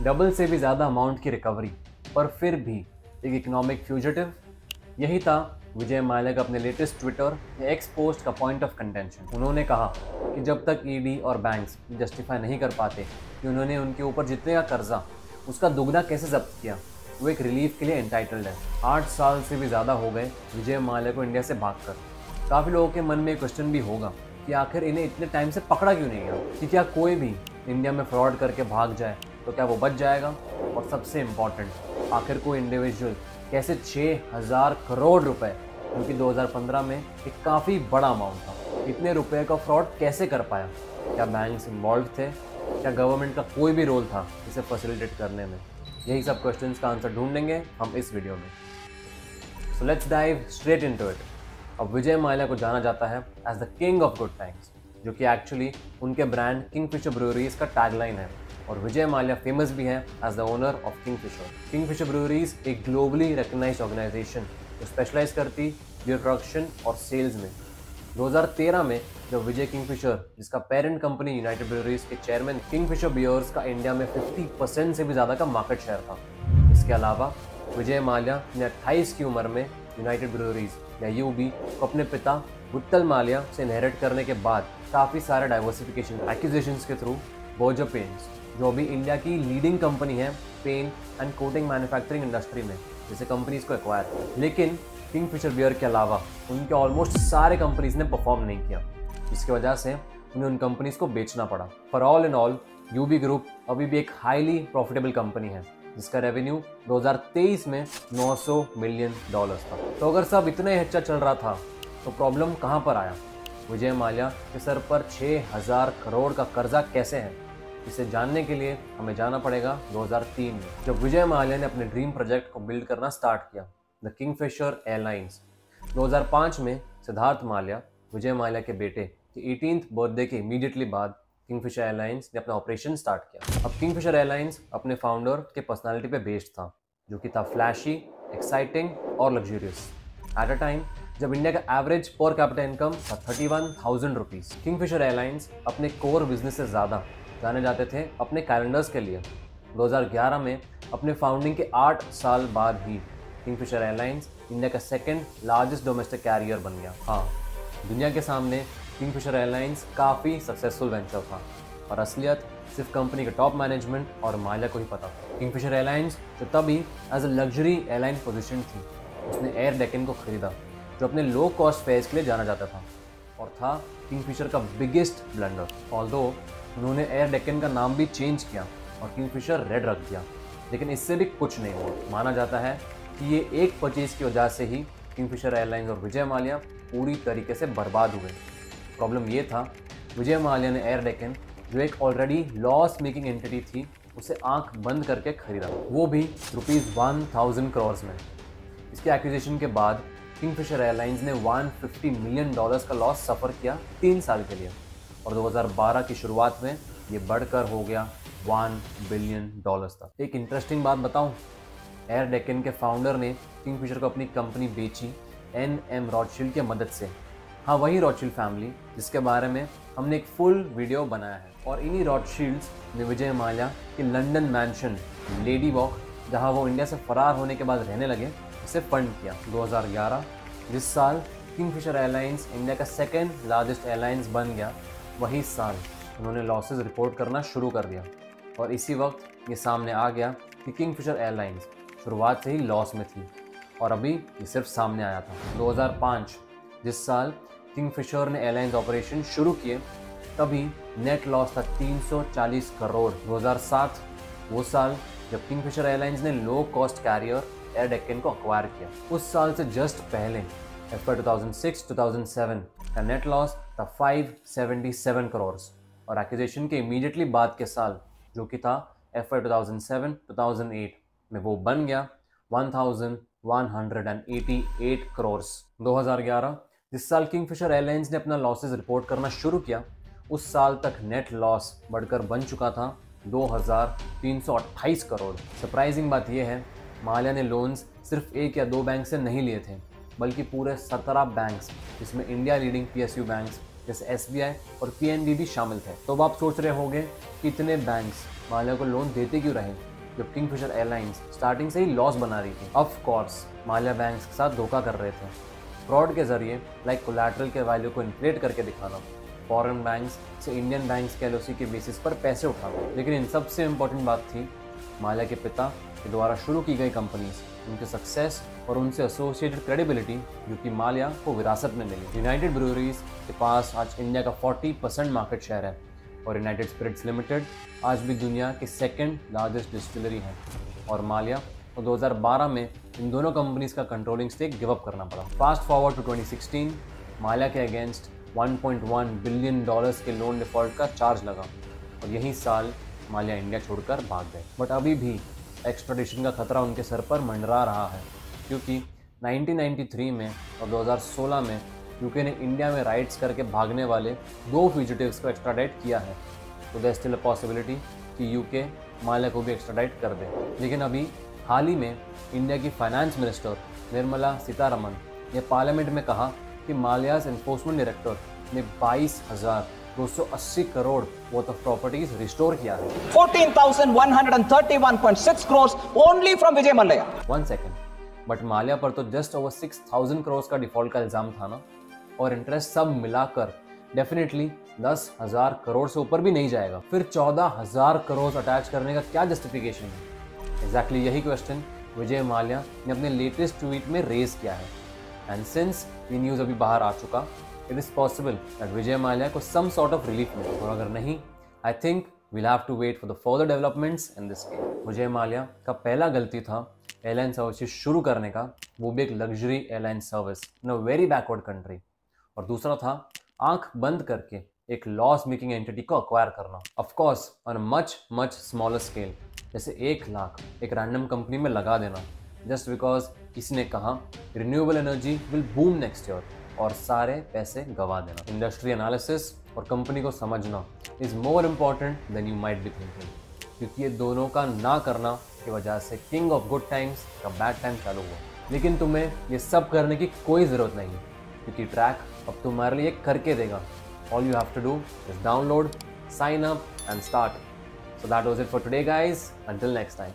Double से भी ज़्यादा अमाउंट की रिकवरी, पर फिर भी एक इकोनॉमिक फ्यूजिटिव। यही था विजय माल्या का अपने लेटेस्ट ट्विटर या एक्स पोस्ट का पॉइंट ऑफ कंटेंशन। उन्होंने कहा कि जब तक ईडी और बैंक्स जस्टिफाई नहीं कर पाते कि उन्होंने उनके ऊपर जितने का कर्जा उसका दुगना कैसे जब्त किया, वो एक रिलीफ के लिए एंटाइटल्ड है। 8 साल से भी ज़्यादा हो गए विजय माल्या को इंडिया से भागकर। काफ़ी लोगों के मन में क्वेश्चन भी होगा कि आखिर इन्हें इतने टाइम से पकड़ा क्यों नहीं गया, कि क्या कोई भी इंडिया में फ्रॉड करके भाग जाए तो क्या वो बच जाएगा। और सबसे इम्पॉर्टेंट, आखिर कोई इंडिविजुअल कैसे 6000 करोड़ रुपए, जो कि 2015 में एक काफ़ी बड़ा अमाउंट था, इतने रुपए का फ्रॉड कैसे कर पाया। क्या बैंक्स इन्वॉल्व थे, क्या गवर्नमेंट का कोई भी रोल था इसे फैसिलिटेट करने में। यही सब क्वेश्चंस का आंसर ढूंढेंगे हम इस वीडियो में। So let's dive straight into it. अब विजय माल्या को जाना जाता है as the king of good times, जो कि एक्चुअली उनके ब्रांड किंगफिशर ब्रूअरीज का टैगलाइन है। और विजय माल्या फेमस भी है as the owner of Kingfisher. Kingfisher Breweries एक ग्लोबली रिकग्नाइज्ड ऑर्गेनाइजेशन जो स्पेशलाइज करती बियर प्रोडक्शन और सेल्स में। 2013 में जब विजय किंगफिशर, जिसका पेरेंट कंपनी यूनाइटेड ब्रूअरीज के चेयरमैन, किंगफिशर बियर्स का इंडिया में 50% से भी ज़्यादा का मार्केट शेयर था। इसके अलावा विजय माल्या ने 28 की उम्र में यूनाइटेड ब्रूअरीज या यूबी को अपने पिता गुत्तल माल्या से इनहेरिट करने के बाद काफ़ी सारे डाइवर्सिफिकेशन एक्विजिशंस के थ्रू बोर्जर पेंट्स, जो अभी इंडिया की लीडिंग कंपनी है paint and coating manufacturing industry में, जैसे कंपनीज को एक्वायर किया। लेकिन किंगफिशर बियर के अलावा उनके ऑलमोस्ट सारे कंपनीज ने परफॉर्म नहीं किया, जिसकी वजह से उन्हें उन कंपनीज को बेचना पड़ा। For all in all, UB group अभी भी एक हाईली प्रॉफिटेबल कंपनी है, जिसका रेवेन्यू 2023 में $900 मिलियन था। तो अगर सब इतना ही अच्छा चल रहा था तो प्रॉब्लम कहाँ पर आया। विजय माल्या के सर पर 6000 करोड़ का कर्जा कैसे है, इसे जानने के लिए हमें जाना पड़ेगा 2003 में, जब विजय माल्या ने अपने ड्रीम प्रोजेक्ट को बिल्ड करना स्टार्ट किया, द किंगफिशर एयरलाइंस। 2005 में सिद्धार्थ माल्या, विजय माल्या के बेटे, के 18th बर्थडे के इमीडिएटली बाद किंगफिशर एयरलाइंस ने अपना ऑपरेशन स्टार्ट किया। अब किंगफिशर एयरलाइंस अपने फाउंडर के पर्सनालिटी पे बेस्ड था, जो कि था फ्लैशी, एक्साइटिंग और लग्जूरियस। एट अ टाइम जब इंडिया का एवरेज पर कैपिटा इनकम था 31,000 रुपीज़। किंगफिशर एयरलाइंस अपने कोर बिजनेस से ज़्यादा जाने जाते थे अपने कैलेंडर्स के लिए। 2011 में अपने फाउंडिंग के 8 साल बाद ही किंगफिशर एयरलाइंस इंडिया का सेकंड लार्जेस्ट डोमेस्टिक कैरियर बन गया। हाँ, दुनिया के सामने किंगफिशर एयरलाइंस काफ़ी सक्सेसफुल वेंचर था, और असलियत सिर्फ कंपनी के टॉप मैनेजमेंट और माल्या को ही पता था। किंगफिशर एयरलाइंस जो तभी as a luxury airline position थी, उसने एयर डेक्कन को खरीदा, जो अपने लो कॉस्ट फेयर्स के लिए जाना जाता था, और था किंगफिशर का बिगेस्ट ब्लंडर। ऑल्दो उन्होंने एयर डेक्कन का नाम भी चेंज किया और किंगफिशर रेड रख दिया, लेकिन इससे भी कुछ नहीं हुआ। माना जाता है कि ये एक परचेज की वजह से ही किंगफिशर एयरलाइंस और विजय माल्या पूरी तरीके से बर्बाद हुए। प्रॉब्लम ये था, विजय माल्या ने एयर डेक्कन, जो एक ऑलरेडी लॉस मेकिंग एंटिटी थी, उसे आंख बंद करके खरीदा, वो भी ₹1000 करोड़ में। इसके एक्विजिशन के बाद किंगफिशर एयरलाइंस ने $150 मिलियन का लॉस सफ़र किया 3 साल के लिए, और 2012 की शुरुआत में ये बढ़कर हो गया $1 बिलियन तक। एक इंटरेस्टिंग बात बताऊं, एयर डेक्कन के फाउंडर ने किंगफिशर को अपनी कंपनी बेची NM रॉथशील्ड की मदद से। हाँ, वही रॉथशील्ड फैमिली जिसके बारे में हमने एक फुल वीडियो बनाया है। और इन्हीं रॉथशील्ड्स ने विजय माल्या के लंदन मैंशन लेडी वॉक, जहाँ वो इंडिया से फरार होने के बाद रहने लगे, इसे फंड किया। 2011 जिस साल किंगफिशर एयरलाइंस इंडिया का सेकेंड लार्जेस्ट एयरलाइंस बन गया, वही साल उन्होंने लॉसेस रिपोर्ट करना शुरू कर दिया, और इसी वक्त ये सामने आ गया कि किंगफिशर एयरलाइंस शुरुआत से ही लॉस में थी, और अभी ये सिर्फ सामने आया था। 2005 जिस साल किंगफिशर ने एयरलाइंस ऑपरेशन शुरू किए, तभी नेट लॉस था 340 करोड़। 2007 वो साल जब किंगफिशर एयरलाइंस ने low cost carrier air Deccan को अक्वायर किया। उस साल से जस्ट पहले FY 2006-2007 का नेट लॉस था 577 करोड़, और एक्विजिशन के इमीडिएटली बाद के साल, जो कि था FY 2007-2008 में, वो बन गया 1188 करोड़। 2011 जिस साल किंगफिशर एयरलाइंस ने अपना लॉसेस रिपोर्ट करना शुरू किया, उस साल तक नेट लॉस बढ़कर बन चुका था 2328 करोड़। सरप्राइजिंग बात यह है, माल्या ने लोन्स सिर्फ 1 या 2 बैंक से नहीं लिए थे, बल्कि पूरे 17 बैंक्स, जिसमें इंडिया लीडिंग PSU बैंक्स जैसे SBI और PNB भी शामिल थे। तो अब आप सोच रहे होंगे कि इतने बैंक्स माल्या को लोन देते क्यों रहे, जब किंगफिशर एयरलाइंस स्टार्टिंग से ही लॉस बना रही थी। ऑफ कोर्स माल्या बैंक्स के साथ धोखा कर रहे थे, फ्रॉड के जरिए लाइक कोलैटरल के वैल्यू को इन्फ्लेट करके दिखाना, फॉरेन बैंक्स से इंडियन बैंक्स के एलओसी के बेसिस पर पैसे उठाना। लेकिन इन सबसे इम्पोर्टेंट बात थी माल्या के पिता के द्वारा शुरू की गई कंपनीज, उनके सक्सेस और उनसे एसोसिएटेड क्रेडिबिलिटी जो कि माल्या को विरासत में मिली। यूनाइटेड ब्रूअरीज के पास आज इंडिया का 40% मार्केट शेयर है और यूनाइटेड स्पिरिट्स लिमिटेड आज भी दुनिया की सेकंड लार्जेस्ट डिस्टिलरी है। और माल्या को 2012 में इन दोनों कंपनीज का कंट्रोलिंग स्टेक गिव अप करना पड़ा। फास्ट फॉरवर्ड टू 2016, माल्या के अगेंस्ट $1.1 बिलियन के लोन डिफॉल्ट का चार्ज लगा और यही साल माल्या इंडिया छोड़कर भाग गए। बट अभी भी एक्स्ट्राडिशन का खतरा उनके सर पर मंडरा रहा है, क्योंकि 1993 में और 2016 में यूके ने इंडिया में राइड्स करके भागने वाले 2 फ्यूजिटिव्स को एक्स्ट्राडाइट किया है। तो देयर स्टिल अ पॉसिबिलिटी कि यूके माल्या को भी एक्स्ट्राडाइट कर दे। लेकिन अभी हाल ही में इंडिया की फाइनेंस मिनिस्टर निर्मला सीतारमन ने पार्लियामेंट में कहा कि माल्याज एनफोर्समेंट डायरेक्टर ने 22,280 crore worth of properties restore किया है। 14,131.6 crores only from Vijay Mallya। 1 second, but Mallya पर तो जस्ट ओवर 6,000 करोड़ का डिफॉल्ट का इल्जाम था ना, और इंटरेस्ट सब मिलाकर डेफिनेटली 10,000 करोड़ से ऊपर भी नहीं जाएगा। फिर 14,000 करोड़ अटैच करने का क्या जस्टिफिकेशन है? एग्जैक्टली यही क्वेश्चन विजय माल्या ने अपने लेटेस्ट ट्वीट में रेज किया है। एंड सिंस ये न्यूज़ अभी बाहर आ चुका, it is possible that Vijay Mallya को सम सॉर्ट ऑफ रिलीफ मिले, और अगर नहीं, I think we'll have to wait for the further developments in this case. Vijay Mallya का पहला गलती था एयरलाइन सर्विसेज शुरू करने का, वो भी एक luxury airline service in a very backward country, और दूसरा था आंख बंद करके एक लॉस मेकिंग एंटिटी को अक्वायर करना, of course on much smaller scale, जैसे 1 लाख एक रैंडम कंपनी में लगा देना जस्ट बिकॉज किसी ने कहा renewable energy will boom next year, और सारे पैसे गवा देना। इंडस्ट्री एनालिसिस और कंपनी को समझना is more important than you might be thinking, क्योंकि ये दोनों का ना करना की वजह से किंग ऑफ गुड टाइम्स का बैड टाइम चालू हुआ। लेकिन तुम्हें ये सब करने की कोई ज़रूरत नहीं, क्योंकि ट्रैक अब तुम्हारे लिए करके देगा। All you have to do is download, sign up and start. So that was it for today, guys. Until next time.